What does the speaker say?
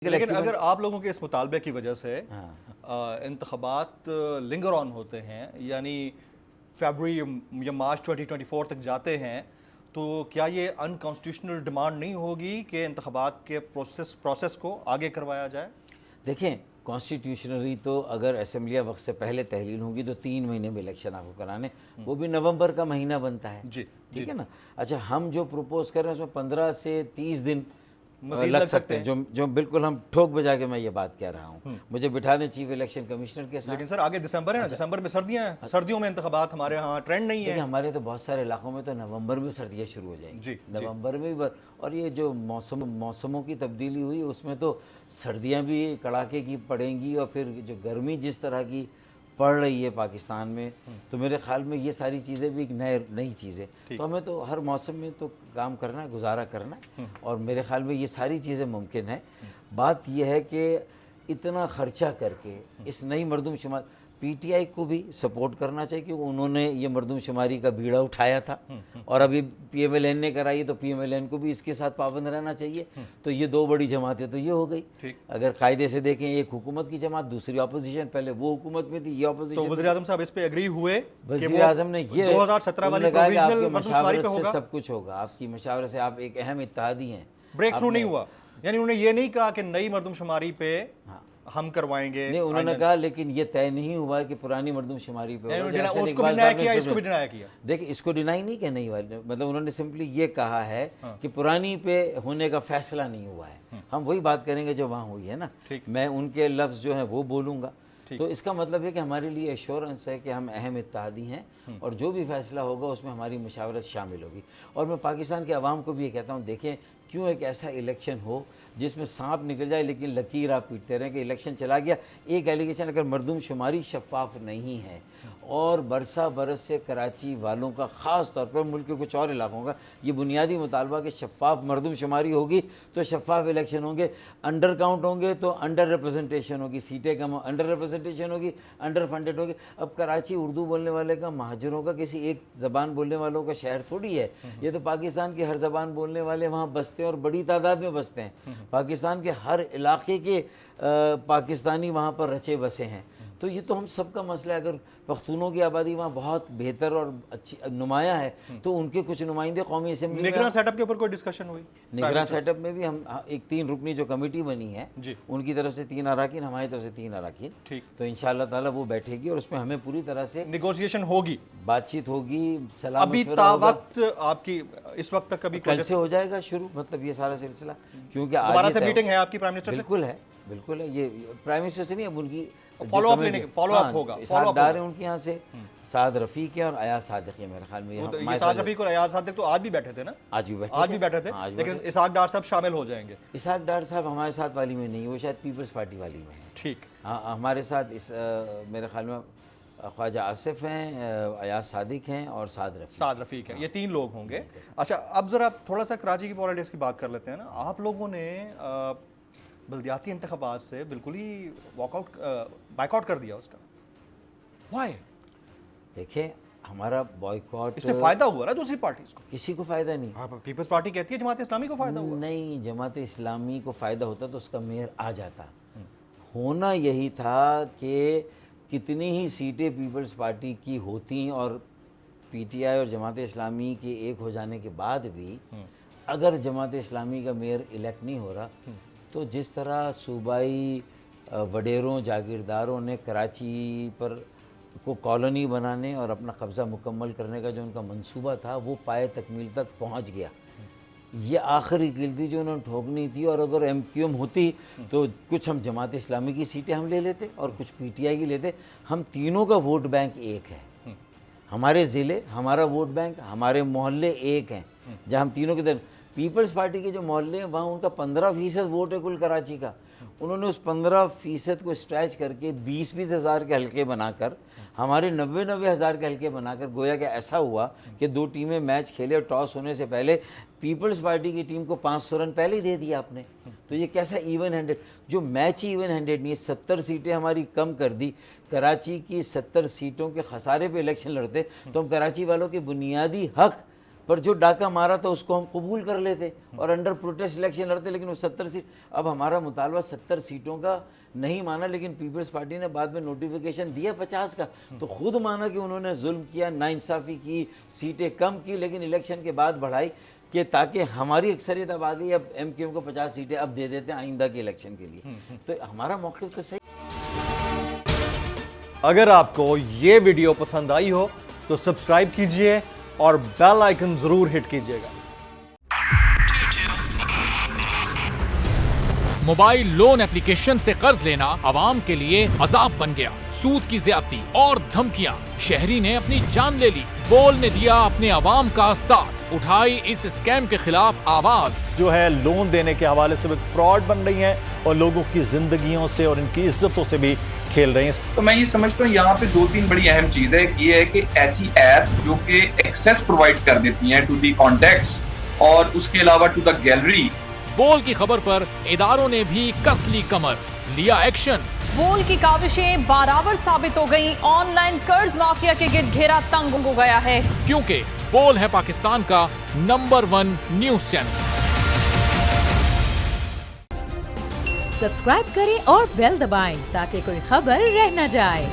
لیکن اگر آپ لوگوں کے اس مطالبے کی وجہ سے انتخابات لنگر آن ہوتے ہیں، یعنی فیبروری یا مارچ 2024 تک جاتے ہیں، تو کیا یہ ان کانسٹیٹیوشنل ڈیمانڈ نہیں ہوگی کہ انتخابات کے پروسیس کو آگے کروایا جائے؟ دیکھیں، کانسٹیٹیوشنری تو اگر اسمبلیاں وقت سے پہلے تحلیل ہوں گی تو 3 مہینے میں الیکشن آپ کو کرانے، وہ بھی نومبر کا مہینہ بنتا ہے، ٹھیک ہے نا۔ اچھا، ہم جو پروپوز کر رہے ہیں اس میں 15 سے 30 دن لگ سکتے ہیں، جو بالکل ہم ٹھوک بجا کے میں یہ بات کہہ رہا ہوں۔ مجھے بٹھا دیں چیف الیکشن کمشنر کے ساتھ۔ لیکن سر آگے دسمبر ہے نا، دسمبر میں سردیاں ہیں، سردیوں میں انتخابات ہمارے ہاں ٹرینڈ نہیں ہے۔ دیکھیں، ہمارے تو بہت سارے علاقوں میں تو نومبر میں سردیاں شروع ہو جائیں گی، نومبر میں بھی۔ اور یہ جو موسموں کی تبدیلی ہوئی اس میں تو سردیاں بھی کڑاکے کی پڑیں گی، اور پھر جو گرمی جس طرح کی پڑ رہی ہے پاکستان میں، تو میرے خیال میں یہ ساری چیزیں بھی ایک نئی چیز ہے۔ تو ہمیں تو ہر موسم میں تو کام کرنا ہے، گزارا کرنا ہے، اور میرے خیال میں یہ ساری چیزیں ممکن ہیں۔ بات یہ ہے کہ اتنا خرچہ کر کے اس نئی مردم شمار، پی ٹی آئی کو بھی سپورٹ کرنا چاہیے کیونکہ انہوں نے یہ مردم شماری کا بیڑا اٹھایا تھا، اور ابھی پی ایم ایل این نے کرائی تو پی ایم ایل این کو بھی اس کے ساتھ پابند رہنا چاہیے۔ تو یہ 2 بڑی جماعتیں تو یہ ہو گئی۔ اگر قاعدے سے دیکھیں، ایک حکومت کی جماعت، دوسری اپوزیشن، پہلے وہ حکومت میں تھی، یہ اپوزیشن۔ تو وزیر اعظم صاحب اس پہ ایگری ہوئے؟ وزیر اعظم نے یہ 2017 والی کہا کہ آپ کے مردم شماری پہ مشاورت سے ہوگا، سب کچھ ہوگا، آپ کی مشاورت سے، آپ ایک اہم اتحادی ہیں۔ بریک تھرو نہیں ہوا، یعنی انہوں نے یہ نہیں کہا کہ نئی مردم شماری پہ ہم کروائیں گے؟ نہیں، انہوں نے کہا، لیکن یہ طے نہیں ہوا ہے کہ پرانی مردم شماری پہ ہوگا۔ اس کو بھی ڈینائی کیا، اس کو بھی ڈینائی کیا۔ دیکھیں، اس کو ڈینائی نہیں کہ نہیں ہوا، مطلب انہوں نے سمپلی یہ کہا ہے کہ پرانی پہ ہونے کا فیصلہ نہیں ہوا ہے۔ ہم وہی بات کریں گے جو وہاں ہوئی ہے نا، میں ان کے لفظ جو ہیں وہ بولوں گا۔ تو اس کا مطلب ہے کہ ہمارے لیے ایشورنس ہے کہ ہم اہم اتحادی ہیں، اور جو بھی فیصلہ ہوگا اس میں ہماری مشاورت شامل ہوگی۔ اور میں پاکستان کے عوام کو بھی یہ کہتا ہوں، دیکھیں، کیوں ایک ایسا الیکشن ہو جس میں سانپ نکل جائے لیکن لکیر آپ پیٹتے رہیں کہ الیکشن چلا گیا۔ ایک ایلیگیشن، اگر مردم شماری شفاف نہیں ہے، اور برسا برس سے کراچی والوں کا، خاص طور پر ملک کے کچھ اور علاقوں کا یہ بنیادی مطالبہ کہ شفاف مردم شماری ہوگی تو شفاف الیکشن ہوں گے، انڈر کاؤنٹ ہوں گے تو انڈر ریپرزنٹیشن ہوگی، سیٹیں کم، انڈر ریپرزنٹیشن ہوگی، انڈر فنڈڈ ہوگی۔ اب کراچی اردو بولنے والے کا، مہاجروں کا، کسی ایک زبان بولنے والوں کا شہر تھوڑی ہے، یہ تو پاکستان کے ہر زبان بولنے والے وہاں بستے ہیں، اور بڑی تعداد میں بستے ہیں۔ پاکستان کے ہر علاقے کے پاکستانی وہاں پر رچے بسے ہیں۔ تو یہ تو ہم سب کا مسئلہ ہے۔ اگر پختونوں کی آبادی وہاں بہت بہتر اور اچھی نمایاں ہے تو ان کے کچھ نمائندے قومی اسمبلی میں۔ نگراں سیٹ اپ کے اوپر کوئی ڈسکشن ہوئی؟ نگراں سیٹ اپ میں بھی ہم ایک 3 رکنی جو کمیٹی بنی ہے، ان کی طرف سے 3 اراکین، ہماری طرف سے 3 اراکین، تو انشاءاللہ تعالی وہ بیٹھے گی اور اس میں ہمیں پوری طرح سے نیگوشیشن ہوگی، بات چیت ہوگی، سلام ابھی مشورہ تا ہوگا۔ وقت آپ کی اس وقت تک کبھی کل سے ہو جائے گا شروع، مطلب یہ سارا سلسلہ، کیونکہ دوبارہ آج سے میٹنگ ہے آپ کی پرائم منسٹر سے؟ بالکل ہے، بالکل ہے۔ یہ پرائم منسٹر سے نہیں، اب ان کی فالو اپ ہوگا، اسحاق ڈار ہیں ان کے یہاں سے، سعد رفیق ہیں اور ایاز صادق ہیں، میرے خیال میں یہ سعد رفیق اور ایاز صادق تو آج بھی بیٹھے تھے نا؟ آج بھی بیٹھے تھے، لیکن اسحاق ڈار صاحب شامل ہو جائیں گے۔ اسحاق ڈار صاحب ہمارے ساتھ والی میں نہیں، وہ شاید پیپلز پارٹی والی میں ہیں۔ ٹھیک، ہمارے ساتھ میرے خیال میں خواجہ آصف ہیں، ایاز صادق ہیں اور سعد رفیق ہیں، یہ 3 لوگ ہوں گے۔ اچھا، اب ذرا تھوڑا سا کراچی کی پالیٹکس کی بات کر لیتے ہیں نا۔ آپ لوگوں نے بلدیاتی انتخابات سے بالکل ہی بائیک آؤٹ کر دیا اس کا، وائی؟ دیکھیں، ہمارا بائیکاٹ، اس سے فائدہ ہوا نا دوسری پارٹیز کو؟ کسی کو فائدہ نہیں۔ پیپلز پارٹی کہتی ہے جماعت اسلامی کو فائدہ ہوا۔ نہیں، جماعت اسلامی کو فائدہ ہوتا تو اس کا میئر آ جاتا۔ ہونا یہی تھا کہ کتنی ہی سیٹیں پیپلز پارٹی کی ہوتی اور پی ٹی آئی اور جماعت اسلامی کے ایک ہو جانے کے بعد بھی اگر جماعت اسلامی کا میئر الیکٹ نہیں ہو رہا، تو جس طرح صوبائی وڈیروں، جاگیرداروں نے کراچی پر کو کالونی بنانے اور اپنا قبضہ مکمل کرنے کا جو ان کا منصوبہ تھا وہ پائے تکمیل تک پہنچ گیا۔ یہ آخری کیل جو انہوں نے ٹھوکنی تھی، اور اگر ایم کیو ایم ہوتی تو کچھ ہم جماعت اسلامی کی سیٹیں ہم لے لیتے اور کچھ پی ٹی آئی کی لیتے۔ ہم تینوں کا ووٹ بینک ایک ہے، ہمارے ضلع، ہمارا ووٹ بینک، ہمارے محلے ایک ہیں، جہاں ہم تینوں کے در پیپلز پارٹی کے جو محلے ہیں وہاں ان کا 15% ووٹ ہے کل کراچی کا۔ انہوں نے اس 15% کو اسٹریچ کر کے 20 ہزار کے حلقے بنا کر، ہمارے 90 ہزار کے حلقے بنا کر، گویا کہ ایسا ہوا کہ 2 ٹیمیں میچ کھیلے اور ٹاس ہونے سے پہلے پیپلز پارٹی کی ٹیم کو 500 رن پہلے ہی دے دیا آپ نے۔ تو یہ کیسا ایون ہینڈڈ، جو میچ ہی ایون ہینڈڈ نہیں ہے۔ 70 سیٹیں ہماری کم کر دی، کراچی کی 70 سیٹوں کے خسارے پہ الیکشن لڑتے تو ہم کراچی والوں کے بنیادی حق پر جو ڈاکہ مارا تھا اس کو ہم قبول کر لیتے اور انڈر پروٹیسٹ الیکشن لڑتے, لیکن وہ 70 سیٹ, اب ہمارا مطالبہ 70 سیٹوں کا نہیں مانا, لیکن پیپلز پارٹی نے بعد میں نوٹیفیکیشن دیا 50 کا, تو خود مانا کہ انہوں نے ظلم کیا, ناانصافی کی, سیٹیں کم کی, لیکن الیکشن کے بعد بڑھائی کہ تاکہ ہماری اکثریت اب آ گئی, اب ایم کیو ایم کو 50 سیٹیں اب دے دیتے ہیں آئندہ کے الیکشن کے لیے. تو ہمارا موقف تو صحیح. اگر آپ کو یہ ویڈیو پسند آئی ہو تو سبسکرائب کیجئے اور بیل آئیکن ضرور ہٹ کیجئے گا. موبائل لون اپلیکیشن سے قرض لینا عوام کے لیے عذاب بن گیا. سود کی زیادتی اور دھمکیاں, شہری نے اپنی جان لے لی. بول نے دیا اپنے عوام کا ساتھ, اٹھائی اس اسکیم کے خلاف آواز. جو ہے لون دینے کے حوالے سے فراڈ بن رہی ہیں اور لوگوں کی زندگیوں سے اور ان کی عزتوں سے بھی کھیل رہے ہیں. تو میں یہ سمجھتا ہوں یہاں پہ 2-3 بڑی اہم چیز ہے. یہ ہے کہ ایسی ایپس جو کہ ایکسیس پرووائڈ کر دیتی ہیں ٹو دی کانٹیکٹس اور اس کے علاوہ ٹو دا گیلری. بول کی خبر پر اداروں نے بھی کس لی کمر, لیا ایکشن. بول کی کاوشیں برابر ثابت ہو گئیں. آن لائن قرض مافیا کے گرد گھیرا تنگ ہو گیا ہے, کیونکہ بول ہے پاکستان کا نمبر 1 نیوز چینل. سبسکرائب کریں اور بیل دبائیں تاکہ کوئی خبر رہ نہ جائے.